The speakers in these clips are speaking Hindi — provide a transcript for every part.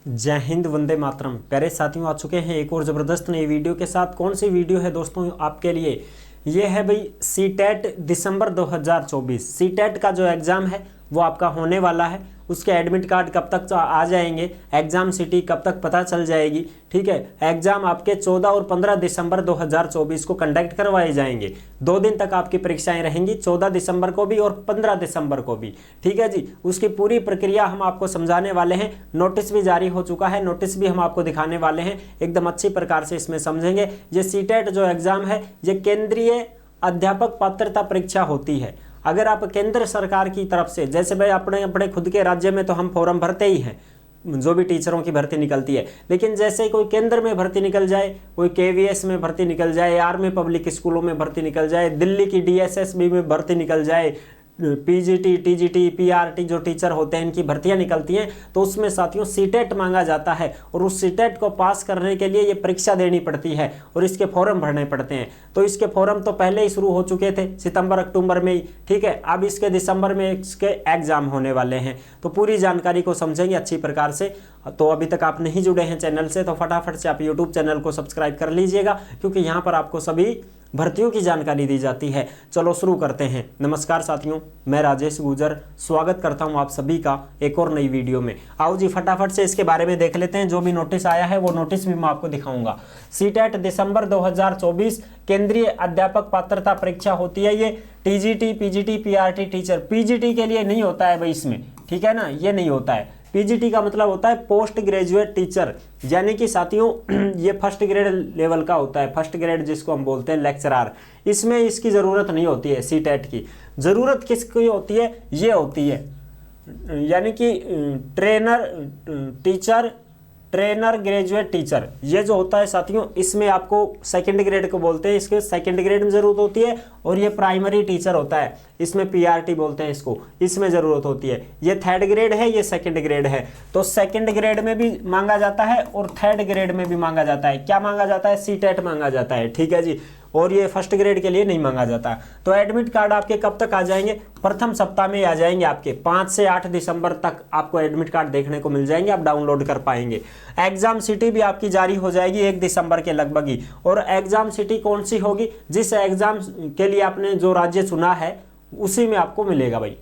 जय हिंद, वंदे मातरम। प्यारे साथियों, आ चुके हैं एक और ज़बरदस्त नई वीडियो के साथ। कौन सी वीडियो है दोस्तों आपके लिए? ये है भाई सीटेट दिसंबर 2024। सीटेट का जो एग्ज़ाम है वो आपका होने वाला है। उसके एडमिट कार्ड कब तक आ जाएंगे, एग्ज़ाम सिटी कब तक पता चल जाएगी। ठीक है, एग्ज़ाम आपके 14 और 15 दिसंबर 2024 को कंडक्ट करवाए जाएंगे। 2 दिन तक आपकी परीक्षाएं रहेंगी, 14 दिसंबर को भी और 15 दिसंबर को भी। ठीक है जी, उसकी पूरी प्रक्रिया हम आपको समझाने वाले हैं। नोटिस भी जारी हो चुका है, नोटिस भी हम आपको दिखाने वाले हैं। एकदम अच्छी प्रकार से इसमें समझेंगे। ये सीटेट जो एग्ज़ाम है ये केंद्रीय अध्यापक पात्रता परीक्षा होती है। अगर आप केंद्र सरकार की तरफ से, जैसे भाई अपने अपने खुद के राज्य में तो हम फॉर्म भरते ही हैं, जो भी टीचरों की भर्ती निकलती है, लेकिन जैसे कोई केंद्र में भर्ती निकल जाए, कोई केवीएस में भर्ती निकल जाए, आर्मी पब्लिक स्कूलों में भर्ती निकल जाए, दिल्ली की डीएसएसबी में भर्ती निकल जाए, पीजीटी, टीजीटी, पीआरटी जो टीचर होते हैं इनकी भर्तियां निकलती हैं, तो उसमें साथियों सीटेट मांगा जाता है। और उस सीटेट को पास करने के लिए ये परीक्षा देनी पड़ती है और इसके फॉर्म भरने पड़ते हैं। तो इसके फॉर्म तो पहले ही शुरू हो चुके थे, सितंबर अक्टूबर में ही। ठीक है, अब इसके दिसंबर में इसके एग्जाम होने वाले हैं। तो पूरी जानकारी को समझेंगे अच्छी प्रकार से। तो अभी तक आप नहीं जुड़े हैं चैनल से तो फटाफट से आप यूट्यूब चैनल को सब्सक्राइब कर लीजिएगा, क्योंकि यहाँ पर आपको सभी भर्तियों की जानकारी दी जाती है। चलो शुरू करते हैं। नमस्कार साथियों, मैं राजेश गुजर स्वागत करता हूं आप सभी का एक और नई वीडियो में। आओ जी फटाफट से इसके बारे में देख लेते हैं। जो भी नोटिस आया है वो नोटिस भी मैं आपको दिखाऊंगा। सीटेट दिसंबर 2024 केंद्रीय अध्यापक पात्रता परीक्षा होती है। ये TGT, PGT, PRT teacher, PGT के लिए नहीं होता है भाई इसमें, ठीक है ना, ये नहीं होता है। पीजीटी का मतलब होता है पोस्ट ग्रेजुएट टीचर, यानी कि साथियों ये फर्स्ट ग्रेड लेवल का होता है। फर्स्ट ग्रेड जिसको हम बोलते हैं लेक्चरर, इसमें इसकी ज़रूरत नहीं होती है। सीटेट की ज़रूरत किसकी होती है? ये होती है, यानी कि trainer teacher, trainer graduate teacher, ये जो होता है साथियों इसमें आपको सेकंड ग्रेड को बोलते हैं, इसके सेकंड ग्रेड में ज़रूरत होती है। और ये प्राइमरी टीचर होता है, इसमें पीआरटी बोलते हैं इसको, इसमें ज़रूरत होती है। ये थर्ड ग्रेड है, ये सेकंड ग्रेड है। तो सेकंड ग्रेड में भी मांगा जाता है और थर्ड ग्रेड में भी मांगा जाता है। क्या मांगा जाता है? सीटेट मांगा जाता है। ठीक है जी, और ये फर्स्ट ग्रेड के लिए नहीं मांगा जाता। तो एडमिट कार्ड आपके कब तक आ जाएंगे? प्रथम सप्ताह में आ जाएंगे आपके। 5 से 8 दिसंबर तक आपको एडमिट कार्ड देखने को मिल जाएंगे, आप डाउनलोड कर पाएंगे। एग्जाम सिटी भी आपकी जारी हो जाएगी 1 दिसंबर के लगभग ही। और एग्जाम सिटी कौन सी होगी? जिस एग्जाम के लिए आपने जो राज्य चुना है उसी में आपको मिलेगा भाई।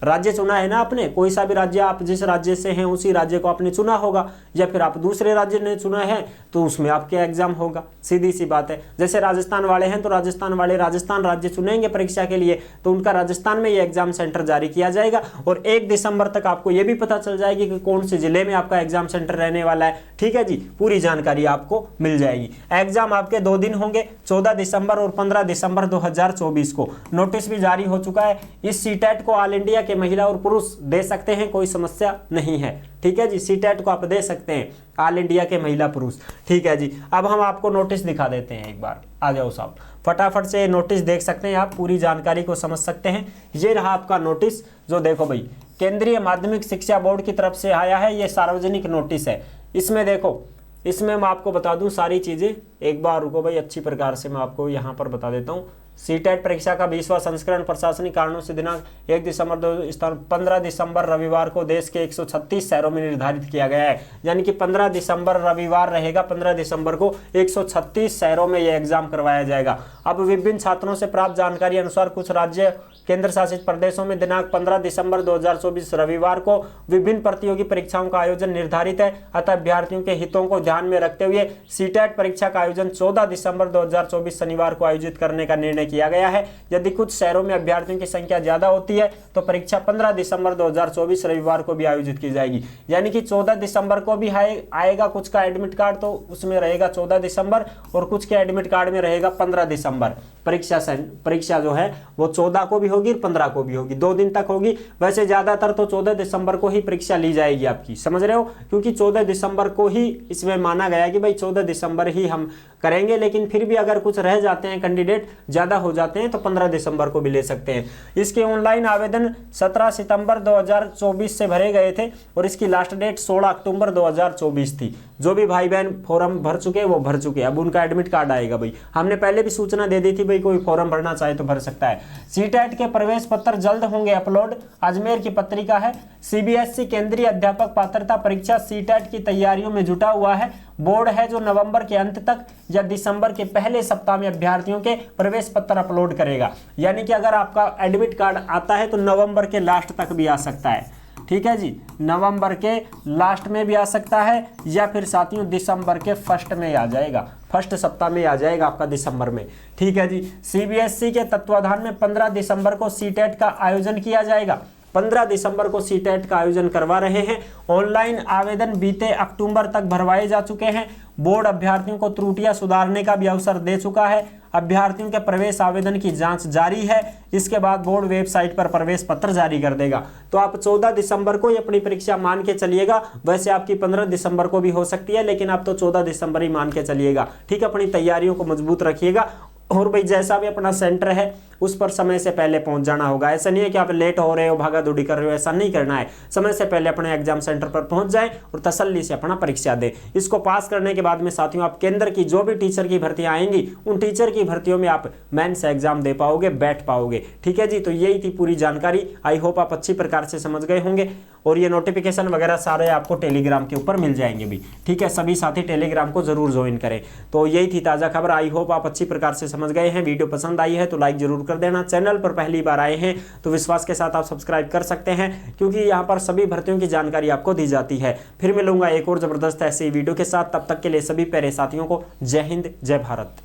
राज्य चुना है ना आपने, कोई सा भी राज्य, आप जिस राज्य से हैं उसी राज्य को आपने चुना होगा, या फिर आप दूसरे राज्य ने चुना है तो उसमें आपके एग्जाम होगा। सीधी सी बात है। जैसे राजस्थान वाले हैं तो राजस्थान वाले राजस्थान राज्य चुनेंगे परीक्षा के लिए, तो उनका राजस्थान में ये एग्जाम सेंटर जारी किया जाएगा। और 1 दिसंबर तक आपको ये भी पता चल जाएगी कि कौन से जिले में आपका एग्जाम सेंटर रहने वाला है। ठीक है जी, पूरी जानकारी आपको मिल जाएगी। एग्जाम आपके 2 दिन होंगे, 14 दिसंबर और 15 दिसंबर 2024 को। नोटिस भी जारी हो चुका है। इस सीटेट को ऑल इंडिया महिला और पुरुष दे सकते हैं, कोई समस्या नहीं है। ठीक है जी, सीटेट को आप दे सकते हैं, ऑल इंडिया के महिला पुरुष। ठीक है जी, अब हम आपको नोटिस दिखा देते हैं एक बार। आ जाओ साहब, फटाफट से नोटिस देख सकते हैं आप, पूरी जानकारी को समझ सकते हैं। ये रहा आपका नोटिस, जो देखो भाई केंद्रीय माध्यमिक शिक्षा बोर्ड की तरफ से आया है। ये सार्वजनिक नोटिस है। इसमें देखो, इसमें मैं आपको बता दूं सारी चीज़ें। एक बार रुको भाई, अच्छी प्रकार से मैं आपको यहाँ पर बता देता हूँ। सीटेट परीक्षा का 20वां संस्करण प्रशासनिक कारणों से दिनांक 1 दिसंबर 15 दिसंबर रविवार को देश के 136 शहरों में निर्धारित किया गया है। यानी कि 15 दिसंबर रविवार रहेगा, 15 दिसंबर को 136 शहरों में यह एग्जाम करवाया जाएगा। अब विभिन्न छात्रों से प्राप्त जानकारी अनुसार कुछ राज्य केंद्र शासित प्रदेशों में दिनांक 15 दिसंबर 2024 रविवार को विभिन्न प्रतियोगी परीक्षाओं का आयोजन निर्धारित है। अतः अभ्यर्थियों के हितों को ध्यान में रखते हुए सीटेट परीक्षा का आयोजन 14 दिसंबर 2024 शनिवार को आयोजित करने का निर्णय किया गया है। यदि कुछ शहरों में अभ्यर्थियों की संख्या ज्यादा होती है तो परीक्षा 15 दिसंबर 2024 रविवार को भी आयोजित की जाएगी। यानी कि 14 दिसंबर को भी आएगा कुछ का एडमिट कार्ड, तो उसमें रहेगा 14 दिसंबर, और कुछ के एडमिट कार्ड में रहेगा 15 दिसंबर। परीक्षा जो है वो 14 को भी होगी और 15 को भी होगी, 2 दिन तक होगी। वैसे ज्यादातर तो 14 दिसंबर को ही परीक्षा ली जाएगी आपकी, समझ रहे हो, क्योंकि 14 दिसंबर को ही इसमें माना गया कि भाई 14 दिसंबर ही हम करेंगे, लेकिन फिर भी अगर कुछ रह जाते हैं, कैंडिडेट ज़्यादा हो जाते हैं तो 15 दिसंबर को भी ले सकते हैं। इसके ऑनलाइन आवेदन 17 सितंबर 2024 से भरे गए थे और इसकी लास्ट डेट 16 अक्टूबर 2024 थी। जो भी भाई बहन फॉर्म भर चुके हैं वो भर चुके हैं, अब उनका एडमिट कार्ड आएगा भाई। हमने पहले भी सूचना दे दी थी भाई, कोई फॉर्म भरना चाहे तो भर सकता है। सीटेट के प्रवेश पत्र जल्द होंगे अपलोड, अजमेर की पत्रिका है। सीबीएसई केंद्रीय अध्यापक पात्रता परीक्षा सीटेट की तैयारियों में जुटा हुआ है। बोर्ड है जो नवंबर के अंत तक या दिसंबर के पहले सप्ताह में अभ्यर्थियों के प्रवेश पत्र अपलोड करेगा। यानी कि अगर आपका एडमिट कार्ड आता है तो नवंबर के लास्ट तक भी आ सकता है, ठीक है जी, नवंबर के लास्ट में भी आ सकता है या फिर साथियों दिसंबर के फर्स्ट में आ जाएगा, फर्स्ट सप्ताह में आ जाएगा आपका दिसंबर में, ठीक है जी। सीबीएसई के तत्वाधान में 15 दिसंबर को सीटेट का आयोजन किया जाएगा। 15 दिसंबर को सीटेट का आयोजन करवा रहे हैं। ऑनलाइन आवेदन बीते अक्टूबर तक भरवाए जा चुके हैं। बोर्ड अभ्यर्थियों को त्रुटियां सुधारने का भी अवसर दे चुका है। अभ्यर्थियों के प्रवेश आवेदन की जांच जारी है। इसके बाद बोर्ड वेबसाइट पर प्रवेश पत्र जारी कर देगा। तो आप 14 दिसंबर को ही अपनी परीक्षा मान के चलिएगा। वैसे आपकी 15 दिसंबर को भी हो सकती है, लेकिन आप तो 14 दिसंबर ही मान के चलिएगा, ठीक है। अपनी तैयारियों को मजबूत रखिएगा और भाई जैसा भी अपना सेंटर है उस पर समय से पहले पहुंच जाना होगा। ऐसा नहीं है कि आप लेट हो रहे हो, भागा दौड़ी कर रहे हो, ऐसा नहीं करना है। समय से पहले अपने एग्जाम सेंटर पर पहुंच जाएं और तसल्ली से अपना परीक्षा दें। इसको पास करने के बाद में साथियों आप केंद्र की जो भी टीचर की भर्तियां आएंगी उन टीचर की भर्तियों में आप मेंस एग्जाम दे पाओगे, बैठ पाओगे, ठीक है जी। तो यही थी पूरी जानकारी। आई होप आप अच्छी प्रकार से समझ गए होंगे और ये नोटिफिकेशन वगैरह सारे आपको टेलीग्राम के ऊपर मिल जाएंगे भी, ठीक है। सभी साथी टेलीग्राम को जरूर ज्वाइन करें। तो यही थी ताज़ा खबर। आई होप आप अच्छी प्रकार से समझ गए हैं। वीडियो पसंद आई है तो लाइक जरूर कर देना। चैनल पर पहली बार आए हैं तो विश्वास के साथ आप सब्सक्राइब कर सकते हैं, क्योंकि यहाँ पर सभी भर्तियों की जानकारी आपको दी जाती है। फिर मिलूंगा एक और जबरदस्त ऐसी वीडियो के साथ, तब तक के लिए सभी प्यारे साथियों को जय हिंद, जय भारत।